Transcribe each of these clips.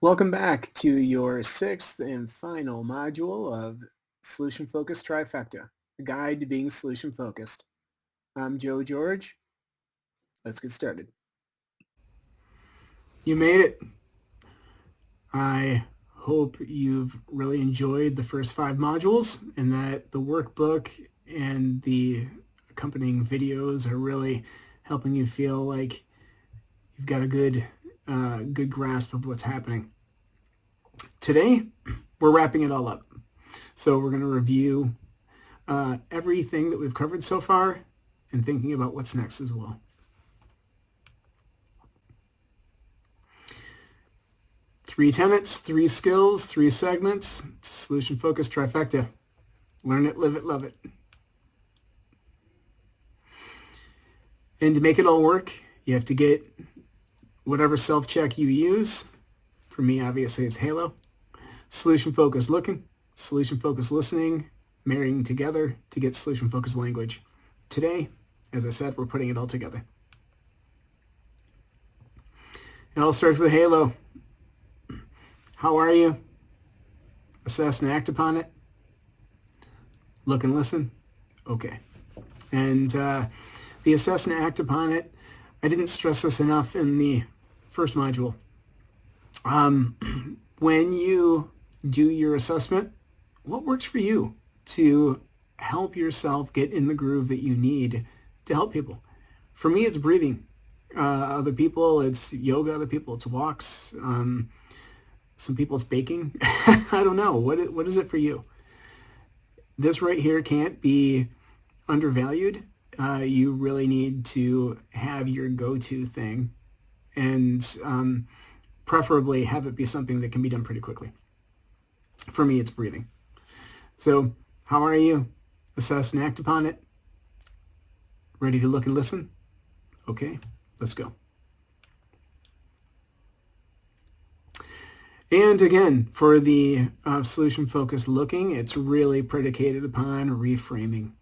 Welcome back to your sixth and final module of Solution Focused Trifecta, a guide to being solution focused. I'm Joe George. Let's get started. You made it. I hope you've really enjoyed the first 5 modules and that the workbook and the accompanying videos are really helping you feel like you've got a good grasp of what's happening. Today, we're wrapping it all up. So we're going to review everything that we've covered so far and thinking about what's next as well. Three tenets, 3 skills, 3 segments, solution-focused trifecta. Learn it, live it, love it. And to make it all work, you have to get whatever self-check you use. For me, obviously, it's Halo. Solution-focused looking, solution-focused listening, marrying together to get solution-focused language. Today, as I said, we're putting it all together. It all starts with Halo. How are you? Assess and act upon it. Look and listen. Okay. And the assess and act upon it, I didn't stress this enough in the first module. When you do your assessment, what works for you to help yourself get in the groove that you need to help people? For me, it's breathing. Other people, it's yoga. Other people, it's walks. Some people, it's baking. I don't know. What is it for you? This right here can't be undervalued. You really need to have your go-to thing, and preferably have it be something that can be done pretty quickly. For me, it's breathing. So, how are you? Assess and act upon it. Ready to look and listen? Okay, let's go. And again, for the solution-focused looking, it's really predicated upon reframing.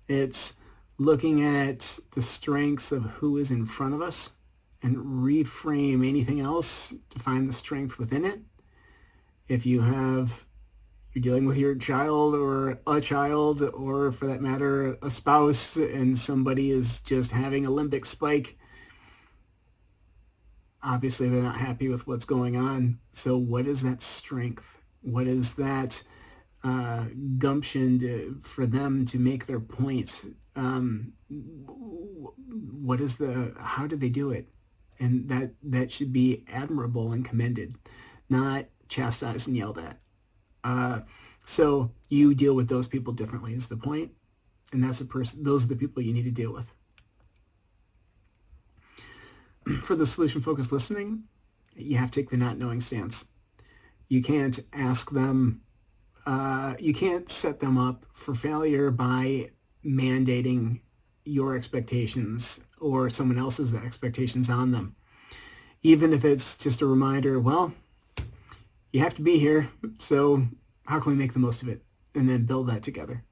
It's looking at the strengths of who is in front of us and reframe anything else to find the strength within it. If you're dealing with your child or a child, or for that matter, a spouse, and somebody is just having a limbic spike, obviously they're not happy with what's going on. So what is that strength? What is that gumption for them to make their points? How did they do it? And that should be admirable and commended, not chastised and yelled at. So you deal with those people differently is the point. And those are the people you need to deal with. For the solution-focused listening, you have to take the not knowing stance. You can't ask them, you can't set them up for failure by mandating your expectations or someone else's expectations on them. Even if it's just a reminder, well, you have to be here, so how can we make the most of it? And then build that together.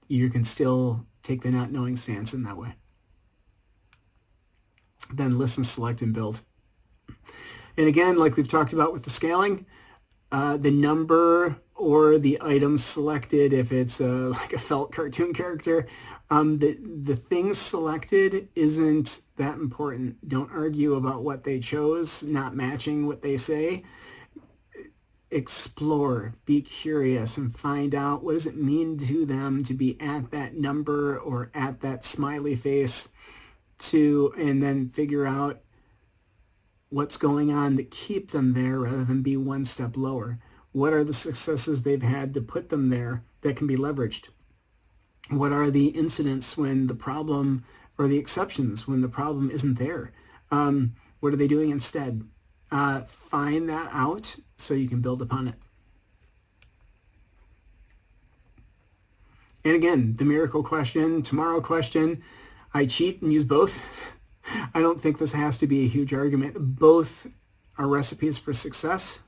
You can still take the not knowing stance in that way. Then listen, select, and build. And again, like we've talked about with the scaling, the number or the item selected, if it's like a felt cartoon character, the thing selected isn't that important. Don't argue about what they chose, not matching what they say. Explore, be curious, and find out what does it mean to them to be at that number or at that smiley face, and then figure out what's going on that keep them there rather than be one step lower. What are the successes they've had to put them there that can be leveraged? What are the incidents when the problem, or the exceptions when the problem isn't there? What are they doing instead? Find that out so you can build upon it. And again, the miracle question, tomorrow question, I cheat and use both. I don't think this has to be a huge argument. Both are recipes for success.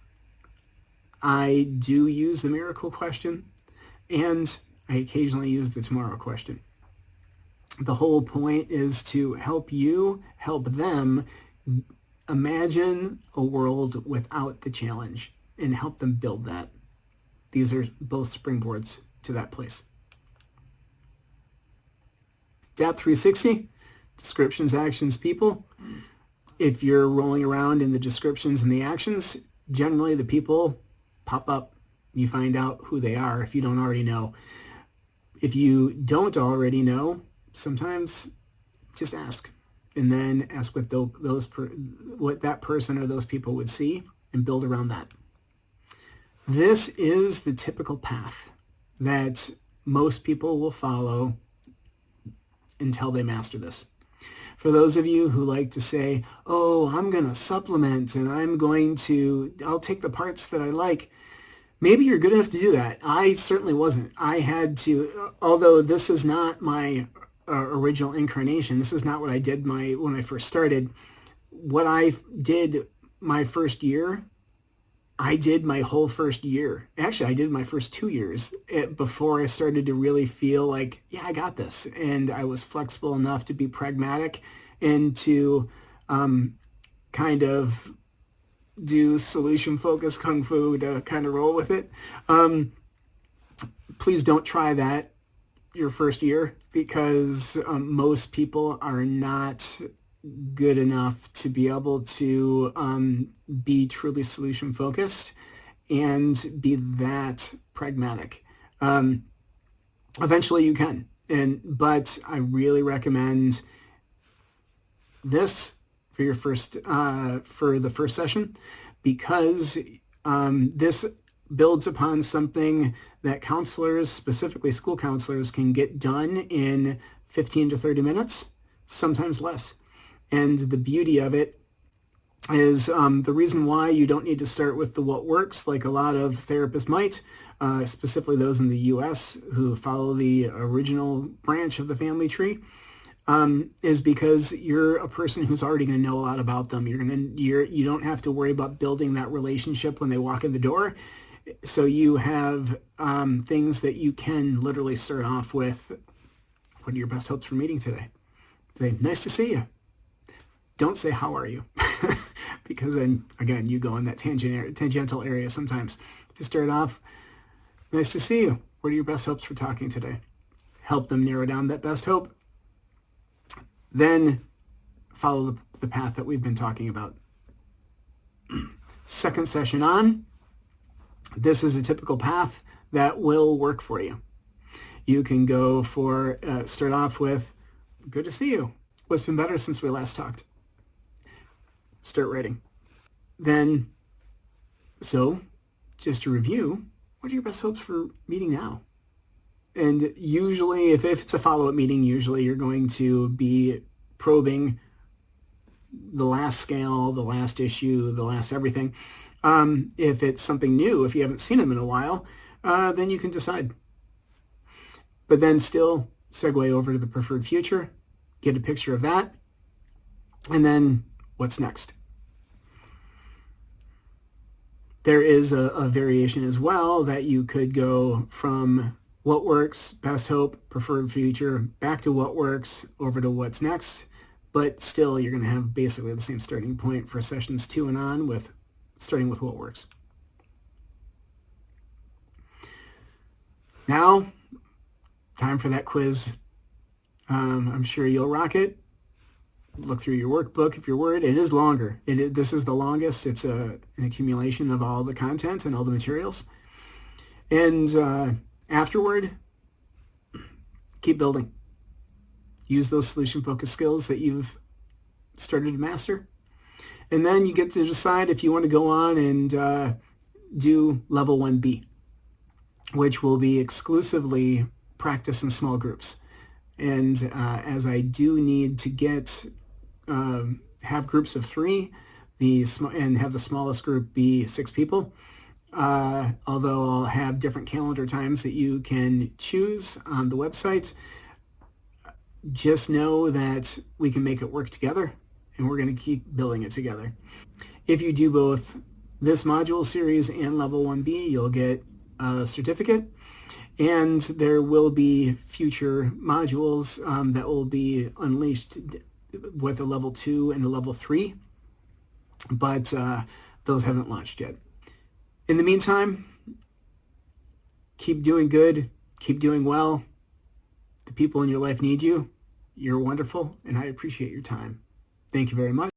I do use the miracle question, and I occasionally use the tomorrow question. The whole point is to help you help them imagine a world without the challenge and help them build that. These are both springboards to that place. DAP 360, descriptions, actions, people. If you're rolling around in the descriptions and the actions, generally the people pop up. You find out who they are if you don't already know. If you don't already know, sometimes just ask. And then ask what what that person or those people would see and build around that. This is the typical path that most people will follow until they master this. For those of you who like to say, oh, I'm going to supplement and I'll take the parts that I like. Maybe you're good enough to do that. I certainly wasn't. I had to, although this is not my original incarnation, this is not what I did when I first started. What I did my first year, I did my whole first year. Actually, I did my first 2 years before I started to really feel like, yeah, I got this. And I was flexible enough to be pragmatic and to kind of do solution-focused kung fu to kind of roll with it. Please don't try that your first year, because most people are not good enough to be able to be truly solution focused and be that pragmatic. Eventually you can, but I really recommend this for your for the first session, because this builds upon something that counselors, specifically school counselors, can get done in 15 to 30 minutes, sometimes less. And the beauty of it is the reason why you don't need to start with the what works like a lot of therapists might, specifically those in the U.S. who follow the original branch of the family tree, is because you're a person who's already going to know a lot about them. You don't have to worry about building that relationship when they walk in the door. So you have things that you can literally start off with. What are your best hopes for meeting today? Say, nice to see you. Don't say, how are you? Because then, again, you go in that tangential area sometimes. If you start off, nice to see you. What are your best hopes for talking today? Help them narrow down that best hope. Then follow the path that we've been talking about. Second session on, this is a typical path that will work for you. You can go for, start off with, good to see you. What's been better since we last talked? Start writing. Then, so just to review, what are your best hopes for meeting now? And usually, if it's a follow-up meeting, usually you're going to be probing the last scale, the last issue, the last everything. If it's something new, if you haven't seen them in a while, then you can decide. But then still segue over to the preferred future, get a picture of that, and then what's next? There is a variation as well that you could go from what works, best hope, preferred future, back to what works, over to what's next. But still, you're going to have basically the same starting point for sessions 2 and on, with starting with what works. Now, time for that quiz. I'm sure you'll rock it. Look through your workbook if you're worried. It is longer. This is the longest. It's an accumulation of all the content and all the materials. And afterward, keep building. Use those solution-focused skills that you've started to master. And then you get to decide if you want to go on and do level 1B, which will be exclusively practice in small groups. And as I do need to have groups of 3, and have the smallest group be 6 people, although I'll have different calendar times that you can choose on the website, just know that we can make it work together, and we're going to keep building it together. If you do both this module series and level 1B, you'll get a certificate. And there will be future modules that will be unleashed with a level 2 and a level 3. but those haven't launched yet. In the meantime, keep doing good, keep doing well. The people in your life need you. You're wonderful, and I appreciate your time. Thank you very much.